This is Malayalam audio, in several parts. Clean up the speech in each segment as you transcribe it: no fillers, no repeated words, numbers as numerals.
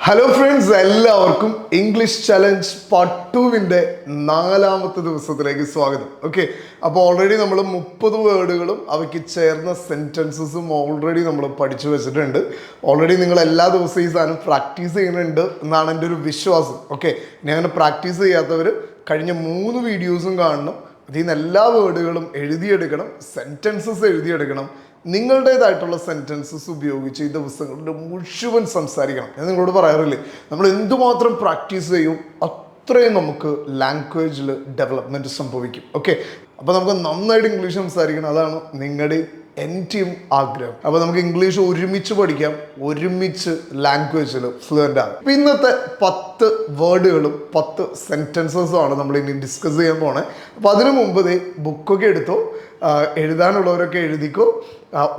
ഹലോ ഫ്രണ്ട്സ്, എല്ലാവർക്കും ഇംഗ്ലീഷ് ചലഞ്ച് പാർട്ട് 2വിൻ്റെ 4ാമത്തെ ദിവസത്തിലേക്ക് സ്വാഗതം. ഓക്കെ, അപ്പോൾ ഓൾറെഡി നമ്മൾ 30 വേർഡുകളും അവയ്ക്ക് ചേർന്ന സെൻറ്റൻസസും ഓൾറെഡി നമ്മൾ പഠിച്ചു വെച്ചിട്ടുണ്ട്. ഓൾറെഡി നിങ്ങൾ എല്ലാ ദിവസവും ഈ സാധനം പ്രാക്ടീസ് ചെയ്യുന്നുണ്ട് എന്നാണ് എൻ്റെ ഒരു വിശ്വാസം. ഓക്കെ, ഇനി അങ്ങനെ പ്രാക്ടീസ് ചെയ്യാത്തവർ കഴിഞ്ഞ 3 വീഡിയോസും കാണണം. അതിൽ നിന്ന് എല്ലാ വേർഡുകളും എഴുതിയെടുക്കണം, സെൻറ്റൻസസ് എഴുതിയെടുക്കണം. നിങ്ങളുടേതായിട്ടുള്ള സെൻറ്റൻസസ് ഉപയോഗിച്ച് ഈ ദിവസങ്ങളുടെ മുഴുവൻ സംസാരിക്കണം. ഞാൻ നിങ്ങളോട് പറയാറില്ലേ, നമ്മൾ എന്തുമാത്രം പ്രാക്ടീസ് ചെയ്യും അത്രയും നമുക്ക് ലാംഗ്വേജിൽ ഡെവലപ്മെൻറ്റ് സംഭവിക്കും. ഓക്കെ, അപ്പോൾ നമുക്ക് നന്നായിട്ട് ഇംഗ്ലീഷ് സംസാരിക്കണം. അതാണ് നിങ്ങളുടെയും എൻ്റെയും ആഗ്രഹം. അപ്പോൾ നമുക്ക് ഇംഗ്ലീഷ് ഒരുമിച്ച് പഠിക്കാം, ഒരുമിച്ച് ലാംഗ്വേജിൽ ഫ്ലുവൻ്റ് ആകും. അപ്പോൾ ഇന്നത്തെ 10 വേർഡുകളും 10 സെൻറ്റൻസസും ആണ് നമ്മൾ ഇനി ഡിസ്കസ് ചെയ്യാൻ പോണേ. അപ്പോൾ അതിനു മുമ്പ് ബുക്കൊക്കെ എടുത്തോ, എഴുതാനുള്ളവരൊക്കെ എഴുതിക്കോ.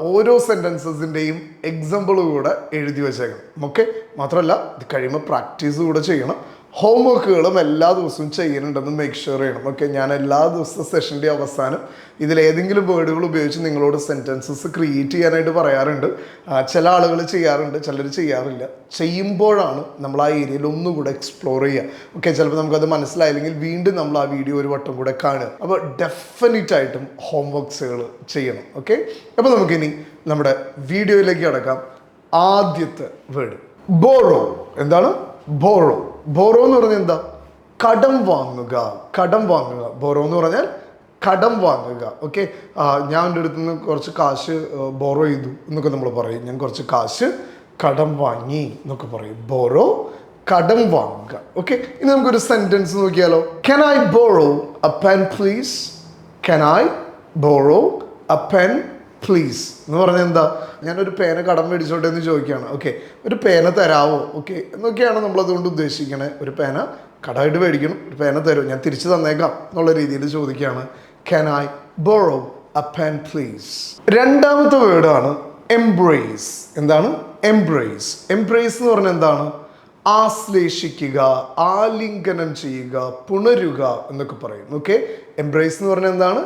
ഓരോ സെൻറ്റൻസസിൻ്റെയും എക്സാമ്പിൾ കൂടെ എഴുതി വെച്ചേക്കണം. ഓക്കെ, മാത്രമല്ല ഇത് കഴിയുമ്പോൾ പ്രാക്ടീസ് കൂടെ ചെയ്യണം. ഹോംവർക്കുകളും എല്ലാ ദിവസവും ചെയ്യുന്നുണ്ടെന്ന് മേക്ക് ഷുവർ ചെയ്യണം. ഓക്കെ, ഞാൻ എല്ലാ ദിവസത്തെ സെഷൻ്റെ അവസാനം ഇതിലേതെങ്കിലും വേർഡുകൾ ഉപയോഗിച്ച് നിങ്ങളോട് സെൻറ്റൻസസ് ക്രിയേറ്റ് ചെയ്യാനായിട്ട് പറയാറുണ്ട്. ചില ആളുകൾ ചെയ്യാറുണ്ട്, ചിലർ ചെയ്യാറില്ല. ചെയ്യുമ്പോഴാണ് നമ്മൾ ആ ഏരിയയിൽ ഒന്നുകൂടെ എക്സ്പ്ലോർ ചെയ്യുക. ഓക്കെ, ചിലപ്പോൾ നമുക്കത് മനസ്സിലായില്ലെങ്കിൽ വീണ്ടും നമ്മൾ ആ വീഡിയോ ഒരു വട്ടം കൂടെ കാണുക. അപ്പോൾ ഡെഫിനറ്റായിട്ടും ഹോംവർക്സുകൾ ചെയ്യണം. ഓക്കെ, അപ്പോൾ നമുക്കിനി നമ്മുടെ വീഡിയോയിലേക്ക് കടക്കാം. ആദ്യത്തെ വേർഡ് ബോറോ. എന്താണ് ബോറോ? ബോറോ എന്ന് പറഞ്ഞാൽ എന്താ? കടം വാങ്ങുക. കടം വാങ്ങുക. ബോറോ എന്ന് പറഞ്ഞാൽ കടം വാങ്ങുക. ഓക്കെ, ഞാൻ എൻ്റെ അടുത്ത് നിന്ന് കുറച്ച് കാശ് ബോറോ ചെയ്തു എന്നൊക്കെ നമ്മൾ പറയും. ഞാൻ കുറച്ച് കാശ് കടം വാങ്ങി എന്നൊക്കെ പറയും. ബോറോ, കടം വാങ്ങുക. ഓക്കെ, ഇനി നമുക്കൊരു സെൻറ്റൻസ് നോക്കിയാലോ. Can I borrow a pen please? Can I borrow a pen please എന്ന് പറഞ്ഞാൽ എന്താ? ഞാനൊരു പേന കടം മേടിച്ചോട്ടെ എന്ന് ചോദിക്കുകയാണ്. ഓക്കെ, ഒരു പേന തരാമോ? ഓക്കെ എന്നൊക്കെയാണ് നമ്മളതുകൊണ്ട് ഉദ്ദേശിക്കണേ. ഒരു പേന കടമായിട്ട് മേടിക്കണം, ഒരു പേന തരും, ഞാൻ തിരിച്ചു തന്നേക്കാം എന്നുള്ള രീതിയിൽ ചോദിക്കുകയാണ്. Can I borrow a pen please? രണ്ടാമത്തെ വേർഡാണ് എംബ്രേസ്. എന്താണ് എംബ്രേസ്? എംബ്രേസ് എന്ന് പറഞ്ഞാൽ എന്താണ്? ആശ്ലേഷിക്കുക, ആലിംഗനം ചെയ്യുക, പുണരുക എന്നൊക്കെ പറയും. ഓക്കെ, എംബ്രേസ് എന്ന് പറഞ്ഞാൽ എന്താണ്?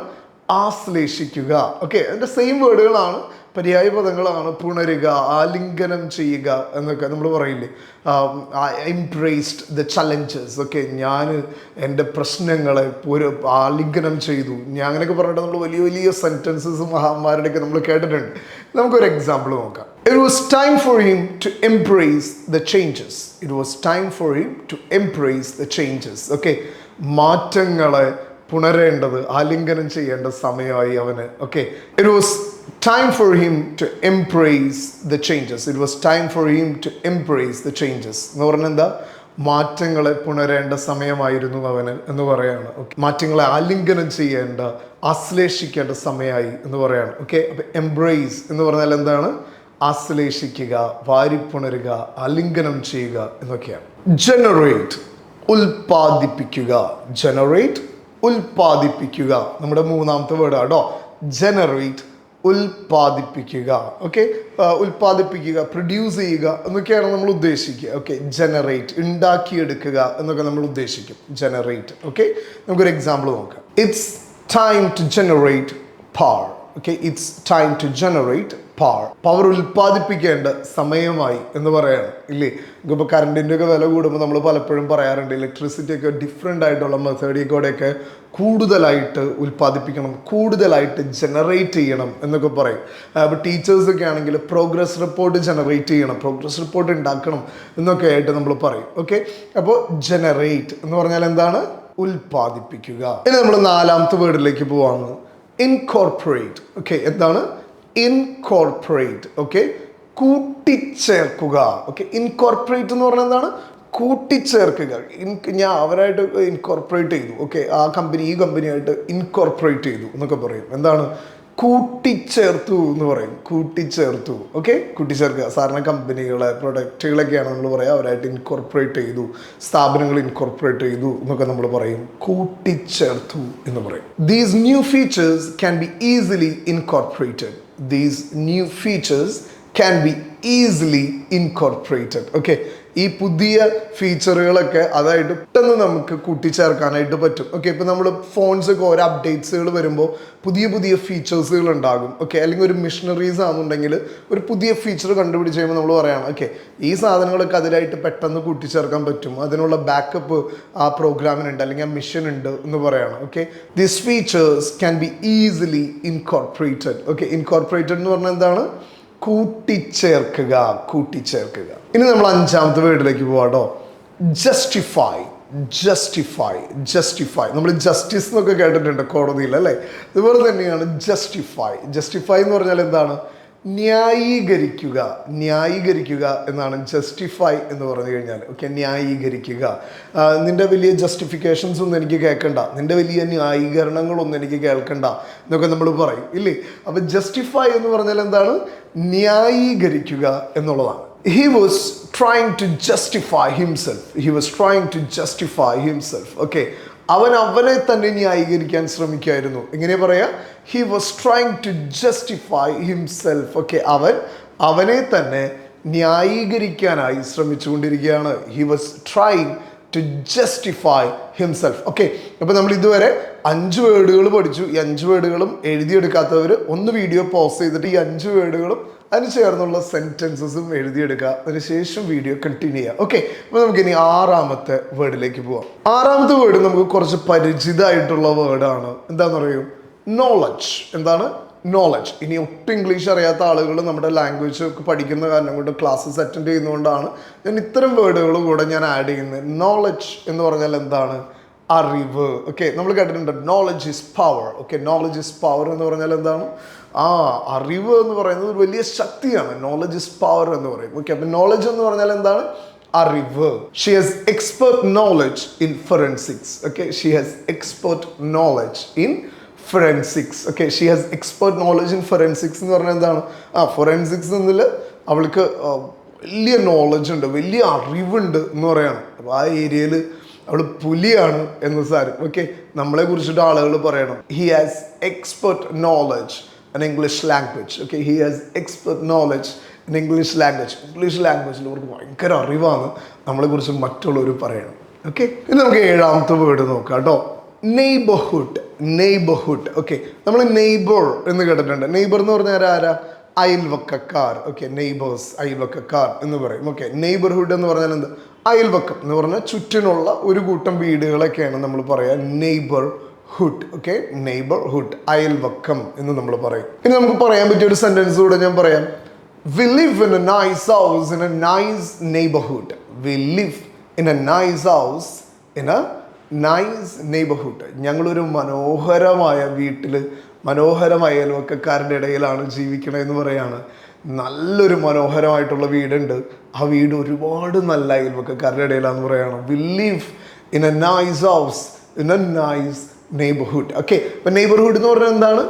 ആശ്ലേഷിക്കുക. ഓക്കെ, അതിൻ്റെ സെയിം വേർഡുകളാണ്, പര്യായ പദങ്ങളാണ്. പുണരുക, ആലിംഗനം ചെയ്യുക എന്നൊക്കെ നമ്മൾ പറയില്ലേ. Embraced the challenges. ഓക്കെ, ഞാൻ എൻ്റെ പ്രശ്നങ്ങളെ ഒരു ആലിംഗനം ചെയ്തു, ഞാൻ അങ്ങനെയൊക്കെ പറഞ്ഞിട്ട് നമ്മൾ വലിയ വലിയ സെൻറ്റൻസസ് മഹാന്മാരുടെയൊക്കെ നമ്മൾ കേട്ടിട്ടുണ്ട്. നമുക്കൊരു എക്സാമ്പിൾ നോക്കാം. It was time for him to embrace the changes. It was time for him to embrace the changes. Okay, മാറ്റങ്ങളെ പുണരേണ്ടത്, ആലിംഗനം ചെയ്യേണ്ട സമയമായി അവന്. Okay, it was time for him to embrace the changes. It was time for him to embrace the changes എന്ന് പറഞ്ഞാൽ എന്താ? മാറ്റങ്ങളെ പുണരേണ്ട സമയമായിരുന്നു അവന് എന്ന് പറയാണ്. ഓക്കെ, മാറ്റങ്ങളെ ആലിംഗനം ചെയ്യേണ്ട, ആശ്ലേഷിക്കേണ്ട സമയമായി എന്ന് പറയാണ്. ഓക്കെ, അപ്പം എംബ്രേസ് എന്ന് പറഞ്ഞാൽ എന്താണ്? ആശ്ലേഷിക്കുക, വാരിപ്പുണരുക, ആലിംഗനം ചെയ്യുക എന്നൊക്കെയാണ്. ജനറേറ്റ്, ഉൽപ്പാദിപ്പിക്കുക. ജനറേറ്റ്, ഉൽപ്പാദിപ്പിക്കുക. നമ്മുടെ മൂന്നാമത്തെ വേർഡ് ആട്ടോ. ജനറേറ്റ്, ഉൽപ്പാദിപ്പിക്കുക. ഓക്കെ, ഉൽപ്പാദിപ്പിക്കുക, പ്രൊഡ്യൂസ് ചെയ്യുക എന്നൊക്കെയാണ് നമ്മൾ ഉദ്ദേശിക്കുക. ഓക്കെ, ജനറേറ്റ്, ഉണ്ടാക്കിയെടുക്കുക എന്നൊക്കെ നമ്മൾ ഉദ്ദേശിക്കും. ജനറേറ്റ്. ഓക്കെ, നമുക്കൊരു എക്സാമ്പിൾ നോക്കാം. It's time to generate power. Okay, it's time to generate power. Power ഉൽപ്പാദിപ്പിക്കേണ്ട സമയമായി എന്ന് പറയാണ് ഇല്ലേ. ഇപ്പോൾ കറണ്ടിൻ്റെ ഒക്കെ വില കൂടുമ്പോൾ നമ്മൾ പലപ്പോഴും പറയാറുണ്ട്, ഇലക്ട്രിസിറ്റി ഒക്കെ ഡിഫറെൻ്റ് ആയിട്ടുള്ള മെത്തേഡിൽ കൂടെയൊക്കെ കൂടുതലായിട്ട് ഉൽപ്പാദിപ്പിക്കണം, കൂടുതലായിട്ട് ജനറേറ്റ് ചെയ്യണം എന്നൊക്കെ പറയും. അപ്പോൾ ടീച്ചേഴ്സൊക്കെ ആണെങ്കിൽ പ്രോഗ്രസ് റിപ്പോർട്ട് ജനറേറ്റ് ചെയ്യണം, പ്രോഗ്രസ് റിപ്പോർട്ട് ഉണ്ടാക്കണം എന്നൊക്കെ ആയിട്ട് നമ്മൾ പറയും. ഓക്കെ, അപ്പോൾ ജനറേറ്റ് എന്ന് പറഞ്ഞാൽ എന്താണ്? ഉൽപ്പാദിപ്പിക്കുക. ഇനി നമ്മൾ 4ാമത്തെ വേർഡിലേക്ക് പോവാണ്. ഇൻകോർപ്പറേറ്റ്. ഓക്കെ, എന്താണ്? ഇൻകോർപ്പറേറ്റ്. ഓക്കെ, കൂട്ടിച്ചേർക്കുക. ഓക്കെ, ഇൻകോർപ്പറേറ്റ് എന്ന് പറഞ്ഞാൽ എന്താണ്? കൂട്ടിച്ചേർക്കുക. ഞാൻ അവരായിട്ട് ഇൻകോർപ്പറേറ്റ് ചെയ്തു. ഓക്കെ, ആ കമ്പനി ഈ കമ്പനിയായിട്ട് ഇൻകോർപ്പറേറ്റ് ചെയ്തു എന്നൊക്കെ പറയും. എന്താണ്? കൂട്ടിച്ചേർത്തു എന്ന് പറയും. കൂട്ടിച്ചേർത്തു. ഓക്കെ, കൂട്ടിച്ചേർക്കുക. സാധാരണ കമ്പനികളെ, പ്രൊഡക്റ്റുകളൊക്കെയാണ് നമ്മൾ പറയുക, അവരായിട്ട് ഇൻകോർപ്പറേറ്റ് ചെയ്തു, സ്ഥാപനങ്ങൾ ഇൻകോർപ്പറേറ്റ് ചെയ്തു എന്നൊക്കെ നമ്മൾ പറയും. കൂട്ടിച്ചേർത്തു എന്ന് പറയും. These new features can be easily incorporated. These new features can be easily incorporated. Okay, ഈ പുതിയ ഫീച്ചറുകളൊക്കെ അതായിട്ട് പെട്ടെന്ന് നമുക്ക് കൂട്ടിച്ചേർക്കാനായിട്ട് പറ്റും. ഓക്കെ, ഇപ്പം നമ്മൾ ഫോൺസൊക്കെ ഓരോ അപ്ഡേറ്റ്സുകൾ വരുമ്പോൾ പുതിയ പുതിയ ഫീച്ചേഴ്സുകൾ ഉണ്ടാകും. ഓക്കെ, അല്ലെങ്കിൽ ഒരു മിഷനറീസ് ആണെന്നുണ്ടെങ്കിൽ ഒരു പുതിയ ഫീച്ചർ കണ്ടുപിടിച്ച് കഴിയുമ്പോൾ നമ്മൾ പറയണം ഓക്കെ ഈ സാധനങ്ങളൊക്കെ അതിലായിട്ട് പെട്ടെന്ന് കൂട്ടിച്ചേർക്കാൻ പറ്റും, അതിനുള്ള ബാക്കപ്പ് ആ പ്രോഗ്രാമിനുണ്ട് അല്ലെങ്കിൽ ആ മിഷൻ ഉണ്ട് എന്ന് പറയണം. Okay, this features can be easily incorporated. Okay, incorporated എന്ന് പറഞ്ഞാൽ എന്താണ്? കൂട്ടിച്ചേർക്കുക. ഇനി നമ്മൾ 5ാമത്തെ വേർഡിലേക്ക് പോവാട്ടോ. ജസ്റ്റിഫൈ. നമ്മൾ ജസ്റ്റിസ് എന്നൊക്കെ കേട്ടിട്ടുണ്ട് കോടതിയിൽ അല്ലേ, അതുപോലെ തന്നെയാണ് ജസ്റ്റിഫൈ എന്ന് പറഞ്ഞാൽ എന്താണ്? ന്യായീകരിക്കുക എന്നാണ് ജസ്റ്റിഫൈ എന്ന് പറഞ്ഞു കഴിഞ്ഞാൽ. ഓക്കെ, ന്യായീകരിക്കുക. നിന്റെ വലിയ ജസ്റ്റിഫിക്കേഷൻസ് ഒന്നും എനിക്ക് കേൾക്കണ്ട, നിന്റെ വലിയ ന്യായീകരണങ്ങളൊന്നും എനിക്ക് കേൾക്കണ്ട എന്നൊക്കെ നമ്മൾ പറയും ഇല്ലേ. അപ്പൊ ജസ്റ്റിഫൈ എന്ന് പറഞ്ഞാൽ എന്താണ്? ന്യായീകരിക്കുക എന്നുള്ളതാണ്. He was trying to justify himself. Okay, അവനെ തന്നെ ന്യായീകരിക്കാൻ ശ്രമിക്കുകയായിരുന്നു. എങ്ങനെ പറയാ? He was trying to justify himself. Okay, അവനെ തന്നെ ന്യായീകരിക്കാനായി ശ്രമിച്ചുകൊണ്ടിരിക്കുകയാണ്. He was trying to justify himself. Okay, അപ്പോൾ നമ്മൾ ഇതുവരെ 5 വേർഡുകൾ പഠിച്ചു. ഈ 5 വേർഡുകളും എഴുതിയെടുക്കാത്തവർ ഒന്ന് വീഡിയോ പോസ് ചെയ്തിട്ട് ഈ 5 വേർഡുകളും അതിന് ചേർന്നുള്ള സെൻറ്റൻസസും എഴുതിയെടുക്കുക. അതിനുശേഷം വീഡിയോ കണ്ടിന്യൂ ചെയ്യുക. ഓക്കെ, അപ്പോൾ നമുക്കിനി 6ാമത്തെ വേർഡിലേക്ക് പോവാം. 6ാമത്തെ വേർഡ് നമുക്ക് കുറച്ച് പരിചിതമായിട്ടുള്ള വേർഡാണ്. എന്താണെന്ന് പറയൂ? നോളജ്. എന്താണ്? നോളജ്. ഇനി ഒട്ടും ഇംഗ്ലീഷ് അറിയാത്ത ആളുകൾ നമ്മുടെ ലാംഗ്വേജ് ഒക്കെ പഠിക്കുന്ന കാരണം കൊണ്ട് ക്ലാസ്സസ് അറ്റൻഡ് ചെയ്യുന്നതുകൊണ്ടാണ് ഞാൻ ഇത്തരം വേർഡുകൾ കൂടെ ഞാൻ ആഡ് ചെയ്യുന്നത്. നോളജ് എന്ന് പറഞ്ഞാൽ എന്താണ്? അറിവ്. ഓക്കെ, നമ്മൾ കേട്ടിട്ടുണ്ട് knowledge is power. Okay, knowledge is power എന്ന് പറഞ്ഞാൽ എന്താണ്? അറിവ് എന്ന് പറയുന്നത് ഒരു വലിയ ശക്തിയാണ്. നോളജ് ഈസ് പവർ എന്ന് പറയും. ഓക്കെ, അപ്പൊ നോളജ് എന്ന് പറഞ്ഞാൽ എന്താണ്? അറിവ്. She has expert knowledge in forensics. Okay, she has expert knowledge in forensics. Okay, she has expert knowledge in forensics എന്ന് പറഞ്ഞാൽ എന്താണ്? ഫോറൻസിക്സ് എന്നിൽ അവൾക്ക് വലിയ നോളജ് ഉണ്ട്, വലിയ അറിവുണ്ട് എന്ന് പറയണം. അപ്പോൾ ആ ഏരിയയിൽ അവൾ പുലിയാണ് എന്ന് സാരം. ഓക്കെ, നമ്മളെ കുറിച്ചിട്ട് ആളുകൾ പറയണം he has expert knowledge in English language. Okay, he has expert knowledge in English language. English ലാംഗ്വേജിൽ അവർക്ക് ഭയങ്കര അറിവാണ് നമ്മളെ കുറിച്ച് മറ്റുള്ളവർ പറയണം. ഓക്കെ, ഇനി നമുക്ക് 7ാമത്തെ വേർഡ് നോക്കാം കേട്ടോ. നെയ്ബർഹുഡ്. ഓക്കെ, നമ്മൾ നെയ്ബർ എന്ന് കേട്ടിട്ടുണ്ട്. നെയ്ബർ എന്ന് പറഞ്ഞാൽ ആരാ? അയൽവക്കക്കാർ. ഓക്കെ, നെയ്ബേഴ്സ്, അയൽവക്കക്കാർ എന്ന് പറയും. ഓക്കെ, നെയ്ബർഹുഡ് എന്ന് പറഞ്ഞാൽ എന്ത്? അയൽവക്കം എന്ന് പറഞ്ഞാൽ ചുറ്റിനുള്ള ഒരു കൂട്ടം വീടുകളൊക്കെയാണ് നമ്മൾ പറയുക നെയ്ബർഹുഡ്. ഓക്കെ, നെയ്ബർഹുഡ്, അയൽവക്കം എന്ന് നമ്മൾ പറയും. ഇനി നമുക്ക് പറയാൻ പറ്റിയ ഒരു സെന്റൻസ് കൂടെ ഞാൻ പറയാം. We live in a nice house in a nice neighborhood. We live in a nice house in a nice neighborhood. ഞങ്ങളൊരു മനോഹരമായ വീട്ടിൽ മനോഹരമായ അയൽവക്കക്കാരുടെ ഇടയിലാണ് ജീവിക്കണമെന്ന് പറയാണ്. നല്ലൊരു മനോഹരമായിട്ടുള്ള വീടുണ്ട്, ആ വീട് ഒരുപാട് നല്ല അയൽവക്കക്കാരുടെ ഇടയിലാണെന്ന് പറയാണ്. We live in a nice house in a nice neighborhood. Okay, അപ്പം നെയ്ബർഹുഡ് എന്ന് പറഞ്ഞാൽ എന്താണ്?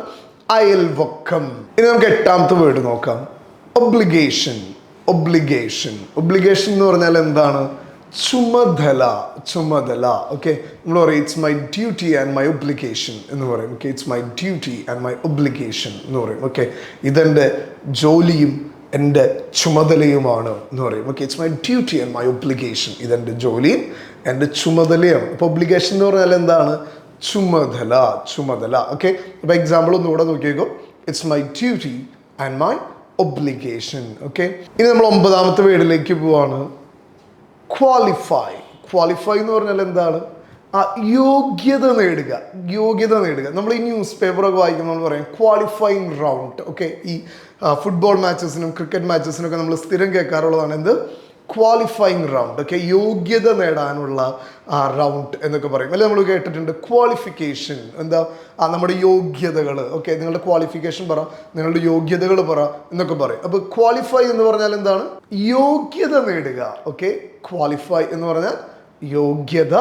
അയൽവക്കം. ഇനി നമുക്ക് 8ാമത്തെ വേർഡ് നോക്കാം. ഒബ്ലിഗേഷൻ എന്ന് പറഞ്ഞാൽ എന്താണ്? ചുമതല. ഓക്കെ, നമ്മൾ പറയും it's my duty and my obligation എന്ന് പറയും. Okay, it's my duty and my obligation എന്ന് പറയും. ഓക്കെ, ഇതെൻ്റെ ജോലിയും എൻ്റെ ചുമതലയുമാണ് എന്ന് പറയും. Okay, it's my duty and my obligation. ഇതെൻ്റെ ജോലിയും എൻ്റെ ചുമതലയാണ്. അപ്പോൾ ഒബ്ലിഗേഷൻ എന്ന് പറഞ്ഞാൽ എന്താണ്? ചുമതല. ഓക്കെ, അപ്പോൾ എക്സാമ്പിൾ ഒന്നുകൂടെ നോക്കിയേക്കോ. It's my duty and my obligation. Okay, ഇനി നമ്മൾ 9ാമത്തെ വേർഡിലേക്ക് പോവാണ്. ക്വാളിഫൈ എന്ന് പറഞ്ഞാൽ എന്താണ്? യോഗ്യത നേടുക. നമ്മൾ ഈ ന്യൂസ് പേപ്പറൊക്കെ വായിക്കുമ്പോൾ നമ്മൾ പറയും ക്വാളിഫയിങ് റൗണ്ട്. ഓക്കെ, ഈ ഫുട്ബോൾ മാച്ചസിനും ക്രിക്കറ്റ് മാച്ചസിനൊക്കെ നമ്മൾ സ്ഥിരം കേൾക്കാറുള്ളതാണ് എന്ത്? Qualifying round. ഓക്കെ, യോഗ്യത നേടാനുള്ള റൗണ്ട് എന്നൊക്കെ പറയും അല്ലെ. നമ്മൾ കേട്ടിട്ടുണ്ട് ക്വാളിഫിക്കേഷൻ. എന്താ? നമ്മുടെ യോഗ്യതകൾ. ഓക്കെ, നിങ്ങളുടെ ക്വാളിഫിക്കേഷൻ പറ, നിങ്ങളുടെ യോഗ്യതകൾ പറ എന്നൊക്കെ പറയും. അപ്പോൾ ക്വാളിഫൈ എന്ന് പറഞ്ഞാൽ എന്താണ്? യോഗ്യത നേടുക. ഓക്കെ, ക്വാളിഫൈ എന്ന് പറഞ്ഞാൽ യോഗ്യത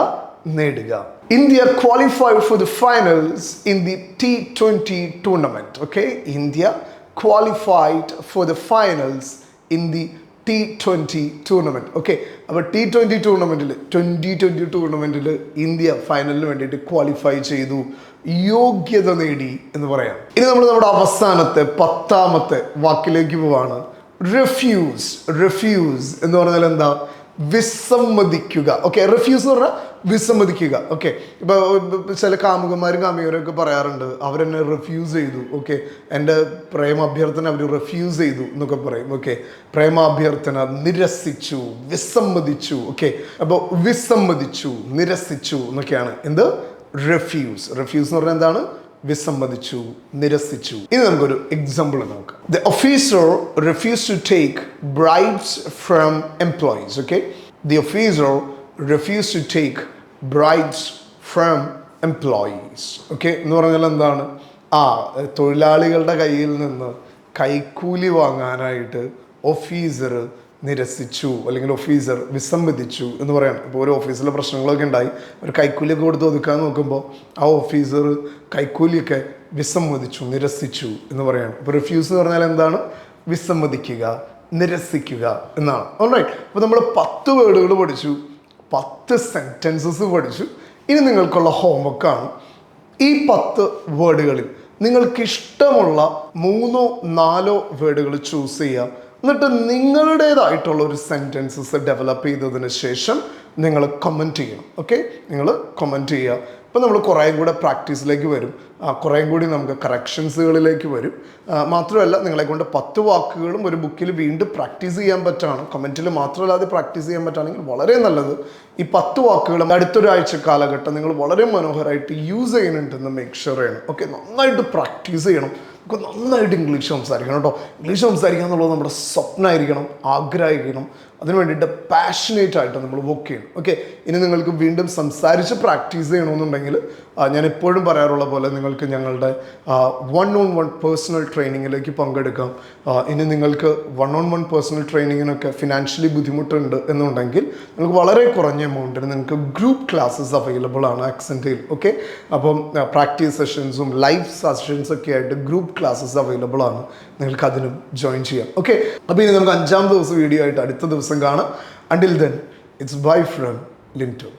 നേടുക. India qualified for the finals in the T20 tournament. Okay, India qualified for the finals in the T20 tournament. Okay, അപ്പോൾ T20 ടൂർണമെന്റിൽ 2020 ടൂർണമെന്റിൽ ഇന്ത്യ ഫൈനലിന് വേണ്ടിയിട്ട് ക്വാളിഫൈ ചെയ്തു, യോഗ്യത നേടി എന്ന് പറയാം. ഇനി നമ്മൾ നമ്മുടെ അവസാനത്തെ 10ാമത്തെ വാക്കിലേക്ക് പോവാണ്. റെഫ്യൂസ് എന്ന് പറഞ്ഞാൽ എന്താ? വിസമ്മതിക്കുക. ഓക്കെ, റിഫ്യൂസ് എന്ന് പറഞ്ഞാൽ വിസമ്മതിക്കുക. ഓക്കെ, ഇപ്പോൾ ചില കാമുകന്മാരും കാമുകരൊക്കെ പറയാറുണ്ട് അവരെന്നെ റിഫ്യൂസ് ചെയ്തു. ഓക്കെ, എൻ്റെ പ്രേമാഭ്യർത്ഥന അവർ റിഫ്യൂസ് ചെയ്തു എന്നൊക്കെ പറയും. ഓക്കെ, പ്രേമാഭ്യർത്ഥന നിരസിച്ചു, വിസമ്മതിച്ചു. ഓക്കെ, അപ്പോൾ വിസമ്മതിച്ചു, നിരസിച്ചു എന്നൊക്കെയാണ് എന്ത് റിഫ്യൂസ്. റിഫ്യൂസ് എന്ന് പറഞ്ഞാൽ എന്താണ്? വിസമ്മതിച്ചു, നിരസിച്ചു. ഇനി നമുക്കൊരു എക്സാമ്പിൾ നോക്കാം. The officer refuse to take bribes from employees. Okay, the officer refuse to take bribes from employees. Okay എന്ന് പറഞ്ഞാൽ എന്താണ്? തൊഴിലാളികളുടെ കയ്യിൽ നിന്ന് കൈക്കൂലി വാങ്ങാനായിട്ട് ഓഫീസർ നിരസിച്ചു അല്ലെങ്കിൽ ഓഫീസർ വിസമ്മതിച്ചു എന്ന് പറയാം. ഇപ്പോൾ ഒരു ഓഫീസിലെ പ്രശ്നങ്ങളൊക്കെ ഉണ്ടായി, ഒരു കൈക്കൂലിയൊക്കെ കൊടുത്ത് ഒതുക്കാൻ നോക്കുമ്പോൾ ആ ഓഫീസർ കൈക്കൂലിയൊക്കെ വിസമ്മതിച്ചു, നിരസിച്ചു എന്ന് പറയാണ്. ഇപ്പോൾ റിഫ്യൂസ് എന്ന് പറഞ്ഞാൽ എന്താണ്? വിസമ്മതിക്കുക, നിരസിക്കുക എന്നാണ്. ഓൾറൈറ്റ്, അപ്പോൾ നമ്മൾ 10 വേർഡുകൾ പഠിച്ചു, 10 സെൻറ്റൻസസ് പഠിച്ചു. ഇനി നിങ്ങൾക്കുള്ള ഹോംവർക്കാണ് ഈ 10 വേർഡുകളിൽ നിങ്ങൾക്ക് ഇഷ്ടമുള്ള 3-4 വേർഡുകൾ ചൂസ് ചെയ്യുക. എന്നിട്ട് നിങ്ങളുടേതായിട്ടുള്ള ഒരു സെൻറ്റൻസസ് ഡെവലപ്പ് ചെയ്തതിന് ശേഷം നിങ്ങൾ കമൻറ്റ് ചെയ്യണം. ഓക്കെ, നിങ്ങൾ കമൻറ്റ് ചെയ്യുക. അപ്പോൾ നമ്മൾ കുറേ കൂടെ പ്രാക്ടീസിലേക്ക് വരും, കുറേ കൂടി നമുക്ക് കറക്ഷൻസുകളിലേക്ക് വരും. മാത്രമല്ല നിങ്ങളെ കൊണ്ട് 10 വാക്കുകളും ഒരു ബുക്കിൽ വീണ്ടും പ്രാക്ടീസ് ചെയ്യാൻ പറ്റുകയാണ്. കമൻറ്റിൽ മാത്രമല്ലാതെ പ്രാക്ടീസ് ചെയ്യാൻ പറ്റുകയാണെങ്കിൽ വളരെ നല്ലത്. ഈ 10 വാക്കുകളും അടുത്തൊരാഴ്ച കാലഘട്ടം നിങ്ങൾ വളരെ മനോഹരമായിട്ട് യൂസ് ചെയ്യുന്നുണ്ടെന്ന് മേക്ക് ഷുവർ ചെയ്യണം. ഓക്കെ, നന്നായിട്ട് പ്രാക്ടീസ് ചെയ്യണം. നമുക്ക് നന്നായിട്ട് ഇംഗ്ലീഷ് സംസാരിക്കണം കേട്ടോ. ഇംഗ്ലീഷ് സംസാരിക്കുക എന്നുള്ളത് നമ്മുടെ സ്വപ്നമായിരിക്കണം, ആഗ്രഹമായിരിക്കണം. അതിന് വേണ്ടിയിട്ട് പാഷനേറ്റ് ആയിട്ട് നമ്മൾ വർക്ക് ചെയ്യണം. ഓക്കെ, ഇനി നിങ്ങൾക്ക് വീണ്ടും സംസാരിച്ച് പ്രാക്ടീസ് ചെയ്യണമെന്നുണ്ടെങ്കിൽ ഞാൻ എപ്പോഴും പറയാറുള്ള പോലെ നിങ്ങൾക്ക് ഞങ്ങളുടെ 1-on-1 പേഴ്സണൽ ട്രെയിനിങ്ങിലേക്ക് പങ്കെടുക്കാം. ഇനി നിങ്ങൾക്ക് 1-on-1 പേഴ്സണൽ ട്രെയിനിങ്ങിനൊക്കെ ഫിനാൻഷ്യലി ബുദ്ധിമുട്ടുണ്ട് എന്നുണ്ടെങ്കിൽ നിങ്ങൾക്ക് വളരെ കുറഞ്ഞ എമൗണ്ടിന് നിങ്ങൾക്ക് ഗ്രൂപ്പ് ക്ലാസ്സസ് അവൈലബിൾ ആണ് അക്സെൻറ്റയിൽ. ഓക്കെ, അപ്പം പ്രാക്ടീസ് സെഷൻസും ലൈവ് സെഷൻസ് ഒക്കെ ആയിട്ട് ഗ്രൂപ്പ് ക്ലാസ്സസ് അവൈലബിൾ ആണ്. നിങ്ങൾക്ക് അതിനും ജോയിൻ ചെയ്യാം. ഓക്കെ, അപ്പോൾ ഇനി നമുക്ക് 5-ാം ദിവസം വീഡിയോ ആയിട്ട് അടുത്ത ദിവസം കാണാം. Until then, it's bye from Linto.